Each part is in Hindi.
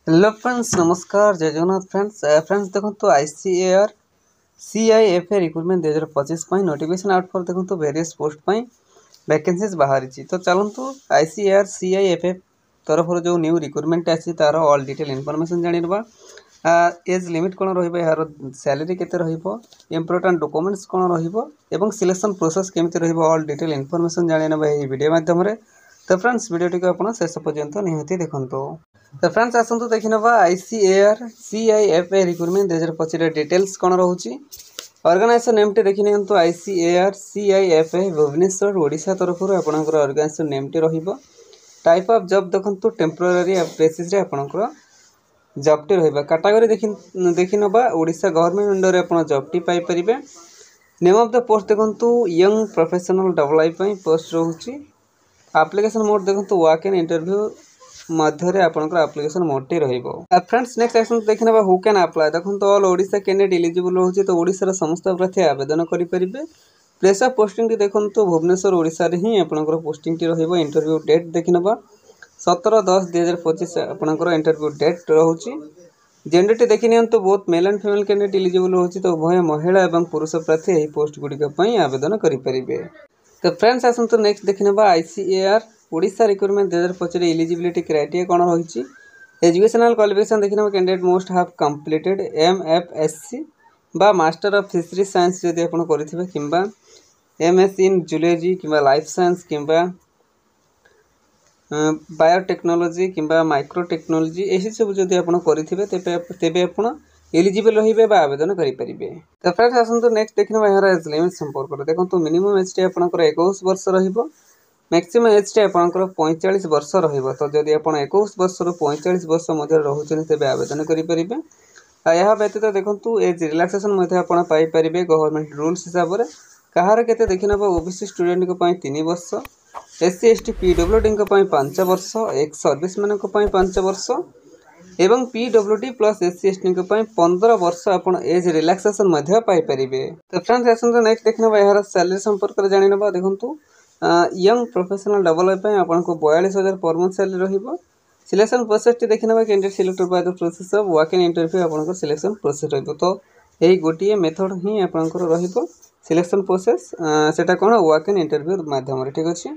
हेलो फ्रेंड्स, नमस्कार, जय जगन्नाथ फ्रेंड्स देखो ICAR CIFA recruitment 2025 notification out for देखो वेरियस पोस्ट वैकेंसीज बाहरी। तो चलतु आईसीएआर सीआईएफए तरफ जो न्यू रिक्रुटमेंट आसी तार ऑल डिटेल इनफॉरमेशन जानिबा। एज लिमिट कौन यार सैलरी केते रहिबो, इंपोर्टेंट डॉक्यूमेंट्स कौन रहिबो एवं सिलेक्शन प्रोसेस केमिति रहिबो ऑल डिटेल इनफॉरमेशन जानिबा एही वीडियो माध्यम रे। तो फ्रेंड्स वीडियो को आपण शेष पर्यंत निहाती देखंतो। तो फ्रेंड्स आसतु देखि नबा आईसीएआर सीआईएफए रिक्रुटमेंट 2025 डिटेल्स कौन रहउची। ऑर्गेनाइजेशन नेम टे देखि नियंतु आईसीएआर सीआईएफए भुवनेश्वर ओडिशा तरफ आपनकर ऑर्गेनाइजेशन नेम टे रहिबो। टाइप ऑफ जॉब देखंतु टेम्पररी बेसिस रे आपनकर जॉब टे रहिबा। कैटेगरी देखि नबा ओडिशा गवर्नमेंट अंडर आपण जॉब टी पाई परिबे। नेम ऑफ द पोस्ट देखंतु यंग प्रोफेशनल डेवलप पई पोस्ट रहउची। एप्लिकेशन मोड देखंतु वॉक इन इंटरव्यू मध्य आपनकर एप्लिकेशन मोड टी रहिबो। फ्रेंड्स नेक्स्ट एक्शन देखि नबा हु कैन अप्लाई देखंतु ऑल ओडिशा कैंडिडेट एलिजिबल रहउची। तो ओडिसा रा समस्त प्रार्थी आवेदन करि परिबे। प्लेस ऑफ पोस्टिंग टी देखंतु भुवनेश्वर ओडिशा रे ही आपनकर पोस्टिंग टी रहिबो। इंटरव्यू डेट देखि नबा 17/10/2025 आपनकर इंटरव्यू डेट रहउची। जेंडर टी देखि नियंतु both male and female candidate eligible रहउची। तो उभय महिला एवं पुरुष प्रार्थी एही पोस्ट गुडी पई आवेदन करि परिबे। तो फ्रेंड्स आसंतु नेक्स्ट देखि नबा ICAR Odisha recruitment 2025 eligibility criteria कौन रही। एजुकेशनल क्वालिफिकेशन देखि नबा candidate most have completed MFSc बा मास्टर ऑफ फिशरी साइंस जदि आपण करिथिबे किंबा एमएससी इन जूलॉजी किंबा लाइफ साइंस किंबा बायोटेक्नोलॉजी किंबा माइक्रो टेक्नोलॉजी एही सब जदि आपण करिथिबे तेबे आपण एलिजिबल रहिबे बा आवेदन करि परिबे। तो फ्रेंड्स आसंतु नेक्स्ट देखि नबा यार एज लिमिट संपर्क देखंतु मिनिमम एज टी आपनकर 21 वर्ष रहिबो। मैक्सिमम एज टी आपनकर 45 वर्ष रहिबो। तो जदि आपण 21 वर्ष रु 45 वर्ष मध्य रहुछन तेबे आवेदन करि परिबे। यह व्यतीत देखंतु एज रिलैक्सेशन मध्य आपण पाई परिबे गवर्नमेंट रूल्स हिसाब रे। कहार केते देखि नबा ओबीसी स्टूडेंट को पई 3 वर्ष, एससी एसटी पीडब्ल्यूडी को पई 5 वर्ष, एक्स सर्विस मैन को पई 5 वर्ष एवं पीडब्ल्यूडी प्लस एससी एसटी को पई 15 वर्ष आपण एज रिलैक्सेशन मध्य पाई परिबे। तो फ्रेंड्स आसंतु नेक्स्ट देखनबा यार सैलरी संपर्क रे जानि नबा। देखंतु यंग प्रोफेशनल डेवलप आपन को 42,000 पर मंथ सैलरी रहिबो। सिलेक्शन प्रोसेस टी देखि नबा candidate selected by the process of walk in interview आपन को सिलेक्शन प्रोसेस रहिबो। तो एही गोटिए मेथड ही आपन को रहिबो सिलेक्शन प्रोसेस सेटा कोन वॉक इन इंटरव्यू माध्यम रे। ठीक अछि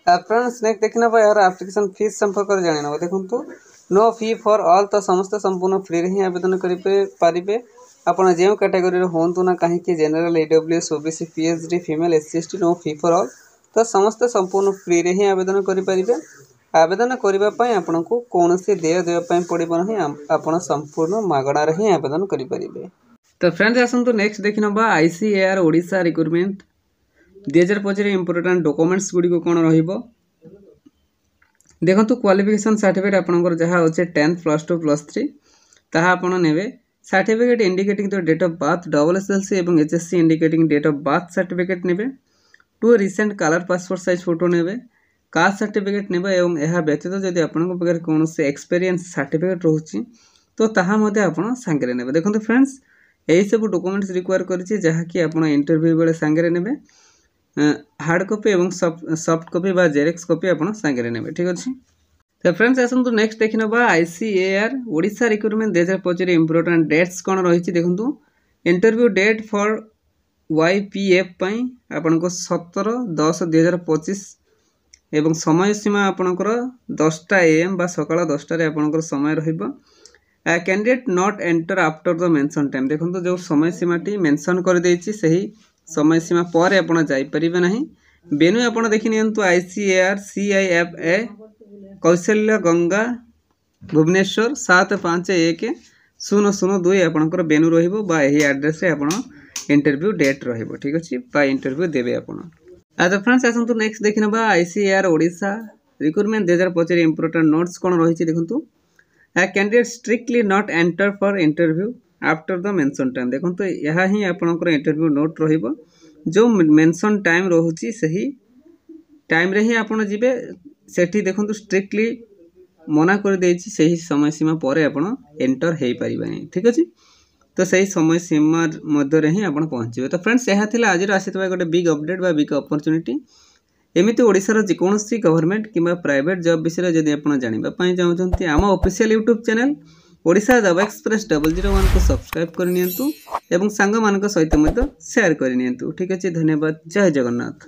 फ्रेंड्स नेक्स्ट देखि नबा यार एप्लिकेशन फीस संपर्क रे जानि नबा। देखंतु नो फी फॉर ऑल तो समस्त संपूर्ण फ्री रे ही आवेदन करि पारिबे। आपण जेउ कैटेगरी रे होंतु ना काहे कि general EWS OBC PhD female SC ST no fee for all तो समस्त संपूर्ण फ्री रे ही आवेदन करि परिबे। आवेदन करिबा पई आपनको कोनोसी देय देय पई पड़िबो नहीं, आपण संपूर्ण मागणा रे ही आवेदन करि परिबे। तो फ्रेंड्स आसंतु नेक्स्ट देखि नबा ICAR Odisha recruitment 2025 important documents गुडी को कोन रहिबो। देखंतु क्वालिफिकेशन सर्टिफिकेट आपनकर जहा होचे 10th +2 +3 ताहा आपण नेबे। Certificate indicating the date of birth double SLC एवं HSC indicating date of birth certificate नेबे। 2 recent colour passport size photo नेबे। कास्ट सर्टिफिकेट नेबे एवं एहा व्यतीत जदि आपन पकर कोनोसे एक्सपीरियंस सर्टिफिकेट रहउची तो ताहा मध्ये आपण संगरे नेबे। देखंतु फ्रेंड्स एही सब डॉक्यूमेंट्स रिक्वायर करिछि जहा कि आपण इंटरव्यू बेले संगरे नेबे। हार्ड कॉपी एवं सॉफ्ट कॉपी बा जेरेक्स कॉपी आपण संगरे नेबे। ठीक अछि। तो फ्रेंड्स आसंतु नेक्स्ट देखि नबा ICAR Odisha recruitment 2025 important dates कोन रहिछि। देखंतु इंटरव्यू डेट फॉर वाईपीएफ पई आपण को 17/10/2025 एवं समय सीमा आपनकर 10टा एएम बा सकाळ 10टा रे आपनकर समय रहिबो। Candidate not enter after the mention time. देखंतु जो समय सीमा टी मेंशन कर देछि सही समय सीमा पर आपण जाई परिबे नाही। बेनु आपण देखि नियंतु आईसीएआर सीआईएफए कौशल्य गंगा भुवनेश्वर 751002 आपनकर बेनु रहिबो बा एही एड्रेस रे आपण इंटरव्यू डेट रहिबो। ठीक अछि बा इंटरव्यू देबे आपण। तो फ्रेंड्स आसंतु नेक्स्ट देखि नबा ICAR Odisha recruitment 2025 important notes कोन रहिछि। देखंतु candidate strictly not enter for interview after the mention time. देखंतु यहा ही आपनकर इंटरव्यू नोट रहिबो। जो मेंशन टाइम रहउछि सही टाइम रे ही आपण जिबे सेठी। देखंतु स्ट्रिक्टली मना कर देछि सही समय सीमा परे आपण एंटर हेई परिबानी। ठीक अछि। तो सही समय सीमा मध्य रे ही आपण पहुंचबे। तो फ्रेंड्स यहा थिला आज आसीतबा गोटे बिग अपडेट बा बिग अपॉर्चुनिटी। एमती ओडिशार जेकोसी गवर्नमेंट किंबा प्राइवेट जॉब विषय जदि आप जानापी चाहते आम official YouTube channel Odisha job express 001 को सब्सक्राइब करनी एवं सांग मान सहित शेयर करनी। ठीक अच्छे, धन्यवाद। जय जगन्नाथ।